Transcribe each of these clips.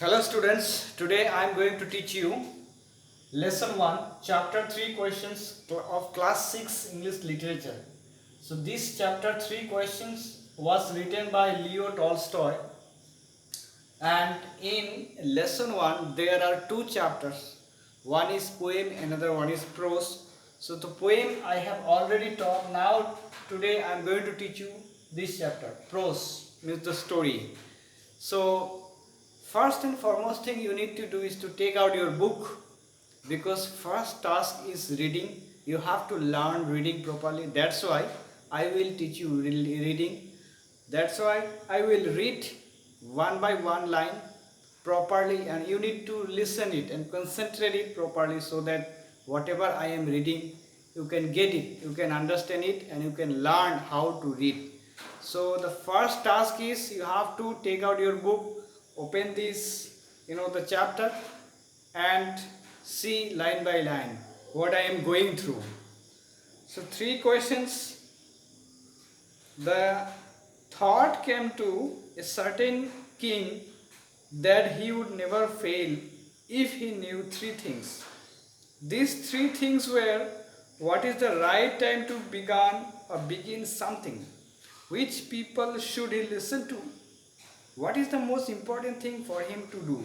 Hello students, today I am going to teach you lesson 1 chapter 3 questions of class 6 English literature. So this chapter 3 questions was written by Leo Tolstoy, and in lesson 1 there are two chapters. One is poem, another one is prose. So the poem I have already taught. Now today I am going to teach you this chapter. Prose means the story. So first and foremost thing you need to do is to take out your book, because first task is reading. You have to learn reading properly. That's why I will teach you reading. That's why I will read one by one line properly, and you need to listen it and concentrate it properly, so that whatever I am reading you can get it, you can understand it, and you can learn how to read. So the first task is you have to take out your book, open this, the chapter, and see line by line what I am going through. So three questions. The thought came to a certain king that he would never fail if he knew three things. These three things were: what is the right time to begin something, which people should he listen to, what is the most important thing for him to do.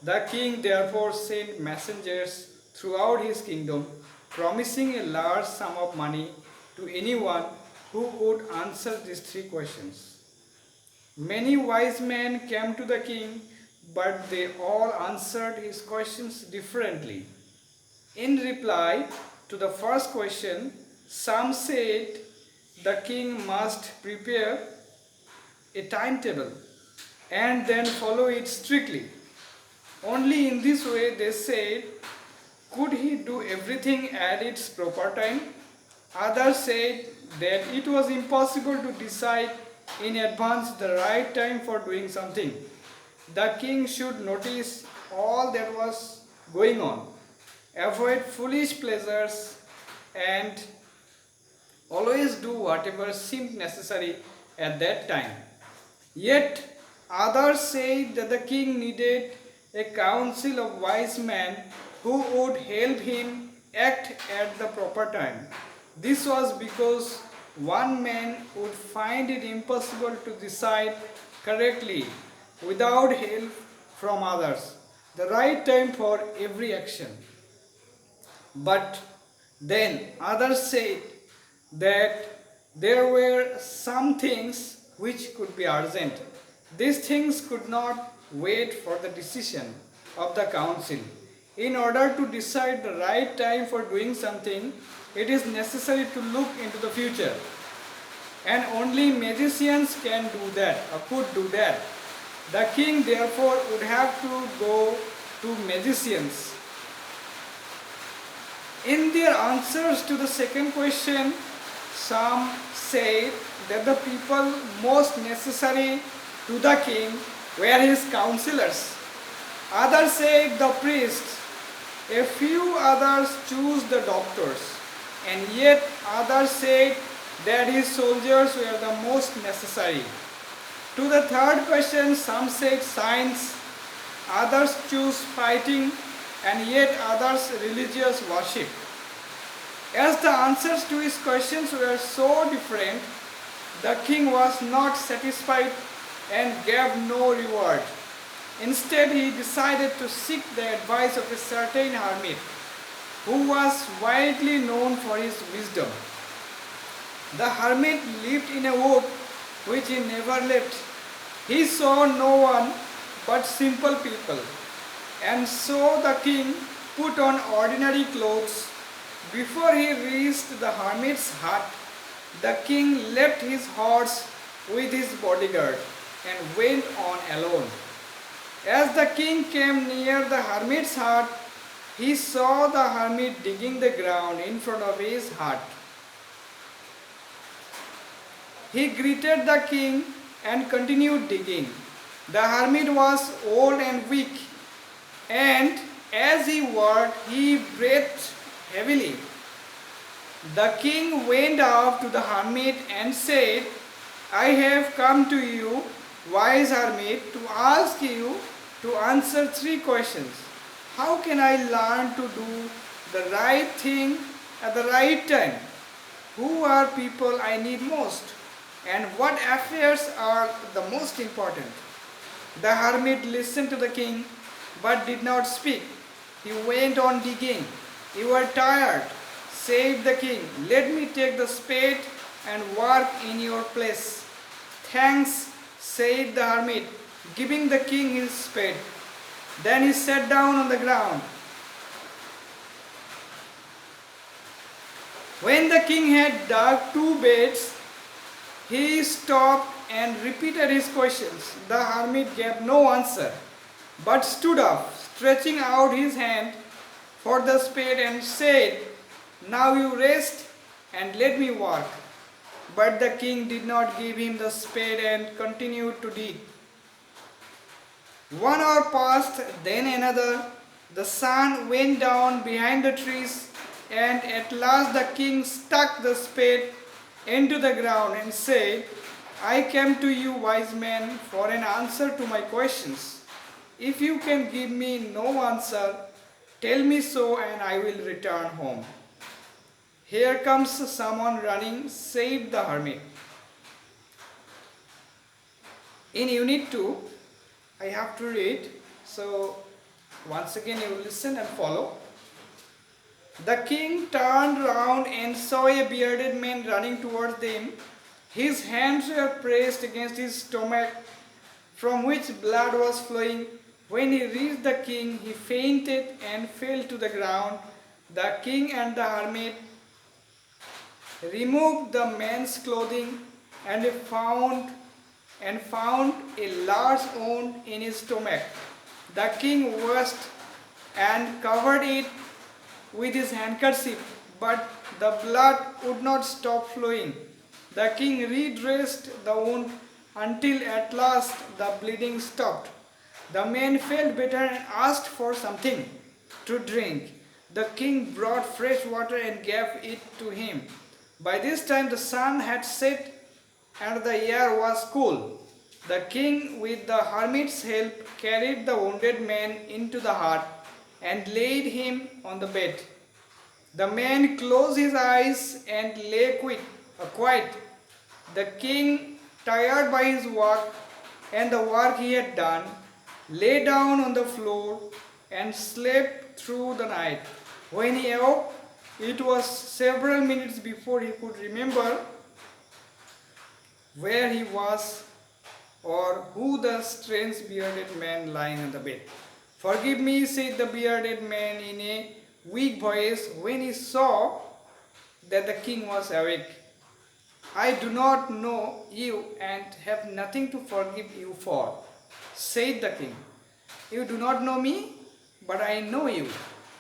The king therefore sent messengers throughout his kingdom, promising a large sum of money to anyone who would answer these three questions. Many wise men came to the king, but they all answered his questions differently. In reply to the first question, some said the king must prepare a timetable and then follow it strictly. Only in this way, they said, could he do everything at its proper time. Others said that it was impossible to decide in advance the right time for doing something. The king should notice all that was going on, avoid foolish pleasures, and always do whatever seemed necessary at that time. Yet others said that the king needed a council of wise men who would help him act at the proper time. This was because one man would find it impossible to decide correctly without help from others, the right time for every action. But then others said that there were some things which could be urgent. These things could not wait for the decision of the council. In order to decide the right time for doing something, it is necessary to look into the future. And only magicians can do that, or could do that. The king therefore would have to go to magicians. In their answers to the second question, some said that the people most necessary to the king were his counselors. Others said the priests. A few others chose the doctors, and yet others said that his soldiers were the most necessary. To the third question, some said science, others chose fighting, and yet others religious worship. As the answers to his questions were so different, the king was not satisfied and gave no reward. Instead, he decided to seek the advice of a certain hermit who was widely known for his wisdom. The hermit lived in a wood which he never left. He saw no one but simple people. And so the king put on ordinary clothes. Before he reached the hermit's hut, the king left his horse with his bodyguard and went on alone. As the king came near the hermit's hut, he saw the hermit digging the ground in front of his hut. He greeted the king and continued digging. The hermit was old and weak, and as he worked, he breathed heavily. The king went up to the hermit and said, I have come to you, wise hermit, to ask you to answer three questions. How can I learn to do the right thing at the right time? Who are people I need most? And what affairs are the most important? The hermit listened to the king but did not speak. He went on digging. You are tired, said the king. Let me take the spade and work in your place. Thanks, said the hermit, giving the king his spade. Then he sat down on the ground. When the king had dug two beds, he stopped and repeated his questions. The hermit gave no answer, but stood up, stretching out his hand for the spade and said, Now you rest and let me work. But the king did not give him the spade and continued to dig. 1 hour passed, then another. The sun went down behind the trees, and at last the king stuck the spade into the ground and said, I came to you, wise men, for an answer to my questions. If you can give me no answer, tell me so and I will return home. Here comes someone running, said the hermit. In Unit 2, I have to read, so once again you listen and follow. The king turned round and saw a bearded man running towards them. His hands were pressed against his stomach, from which blood was flowing. When he reached the king, he fainted and fell to the ground. The king and the hermit removed the man's clothing and found a large wound in his stomach. The king washed and covered it with his handkerchief, but the blood would not stop flowing. The king redressed the wound until at last the bleeding stopped. The man felt better and asked for something to drink. The king brought fresh water and gave it to him. By this time the sun had set and the air was cool. The king, with the hermit's help, carried the wounded man into the hut and laid him on the bed. The man closed his eyes and lay quiet. The king, tired by his work and the work he had done, lay down on the floor and slept through the night. When he awoke, it was several minutes before he could remember where he was or who the strange bearded man lying on the bed. Forgive me, said the bearded man in a weak voice when he saw that the king was awake. I do not know you and have nothing to forgive you for, said the king. You do not know me, but I know you.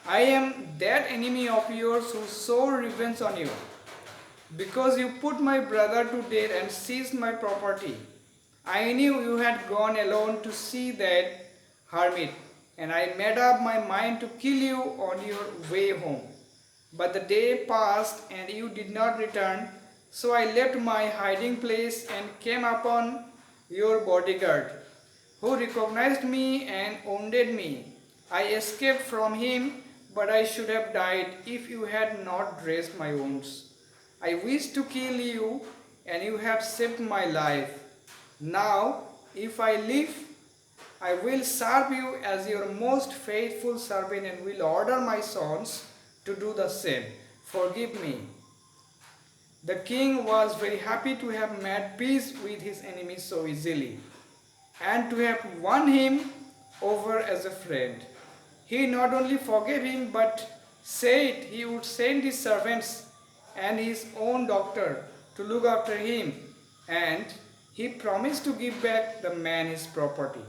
I am that enemy of yours who swore revenge on you, because you put my brother to death and seized my property. I knew you had gone alone to see that hermit, and I made up my mind to kill you on your way home. But the day passed and you did not return, so I left my hiding place and came upon your bodyguard, who recognized me and wounded me. I escaped from him, but I should have died if you had not dressed my wounds. I wished to kill you, and you have saved my life. Now, if I live, I will serve you as your most faithful servant and will order my sons to do the same. Forgive me. The king was very happy to have made peace with his enemy so easily and to have won him over as a friend. He not only forgave him but said he would send his servants and his own doctor to look after him, and he promised to give back the man his property.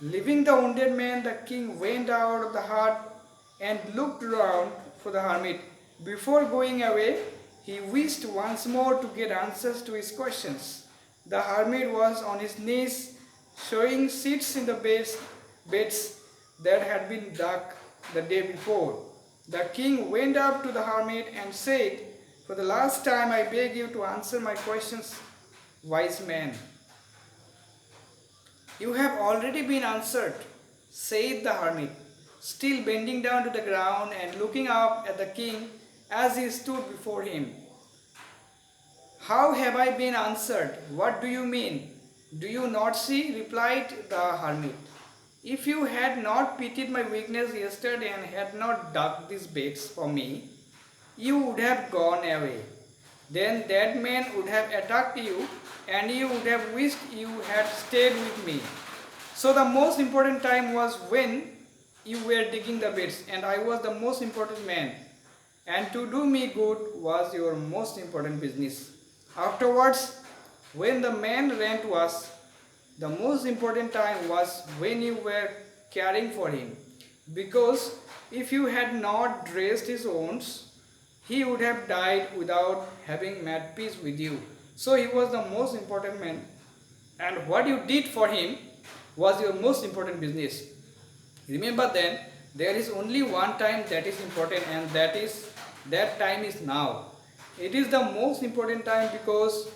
Leaving the wounded man, the king went out of the hut and looked around for the hermit. Before going away, he wished once more to get answers to his questions. The hermit was on his knees, showing seats in the beds that had been dug the day before. The king went up to the hermit and said, For the last time I beg you to answer my questions, wise man. You have already been answered, said the hermit, still bending down to the ground and looking up at the king as he stood before him. How have I been answered? What do you mean? Do you not see? Replied the hermit. If you had not pitied my weakness yesterday and had not dug these beds for me, you would have gone away. Then that man would have attacked you and you would have wished you had stayed with me. So the most important time was when you were digging the beds and I was the most important man. And to do me good was your most important business. Afterwards, when the man ran to us, the most important time was when you were caring for him. Because if you had not dressed his wounds, he would have died without having made peace with you. So he was the most important man, and what you did for him was your most important business. Remember then, there is only one time that is important, and that time is now. It is the most important time because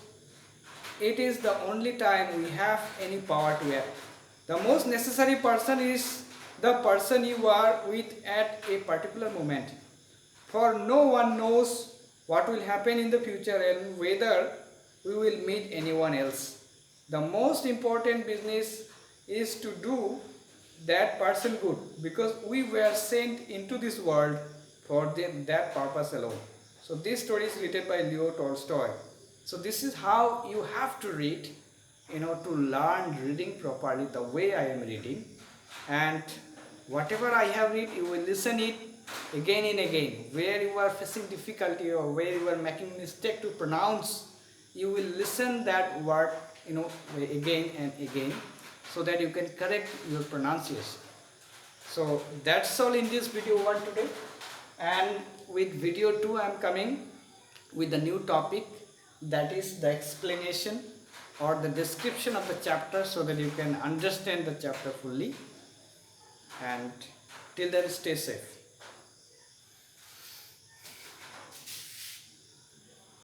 it is the only time we have any power to act. The most necessary person is the person you are with at a particular moment. For no one knows what will happen in the future and whether we will meet anyone else. The most important business is to do that person good because we were sent into this world for that purpose alone. So this story is written by Leo Tolstoy. So this is how you have to read, to learn reading properly the way I am reading. And whatever I have read, you will listen it again and again. Where you are facing difficulty or where you are making mistake to pronounce, you will listen that word, again and again, so that you can correct your pronunciation. So that's all in this video one today. And with video 2 I am coming with a new topic, that is the explanation or the description of the chapter so that you can understand the chapter fully. And till then, stay safe.